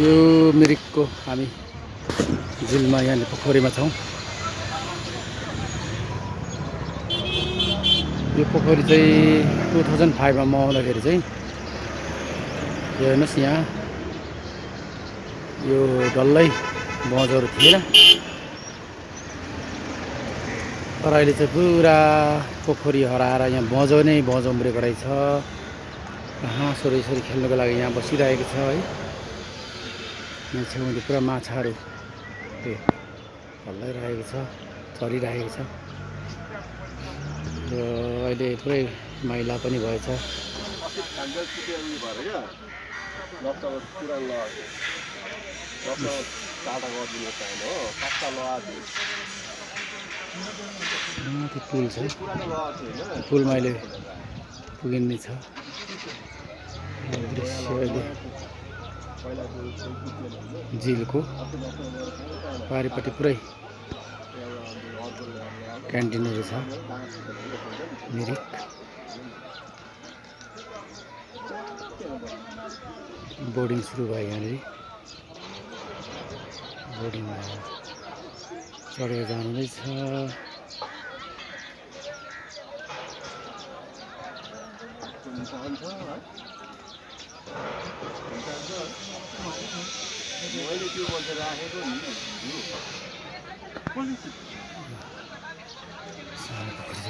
यो मिरिकको हामी झिलमा यहाँनिर पोखरीमा छौँ। यो पोखरी चाहिँ 2005 मा आउँदाखेरि चाहिँ यो हेर्नुहोस् यहाँ यो डल्लै बँझोहरू थिएन, तर अहिले चाहिँ पुरा पोखरी हराएर यहाँ बँझो नै बँझो उम्रेको रहेछ। हाँसहरू यसरी खेल्नुको लागि यहाँ बसिरहेको छ है। यहाँ छेउमा पुरा माछाहरू हल्लाइरहेको छ, चरिरहेको छ। र अहिले पुरै मैला पनि भएछ। त्यो पुल छ, पुलमा अहिले पुगिने छ। दृश्य अहिले झिलको पारिपट्टि पुरै क्यान्टिनहरू छ। मिरिक बोर्डिङ सुरु भयो यहाँनिर। बोर्डिङमा चढेर जानुहुँदैछ।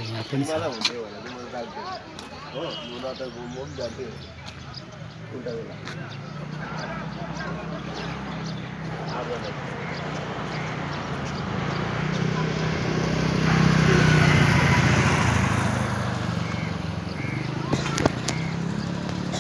यहाँ पनि छ।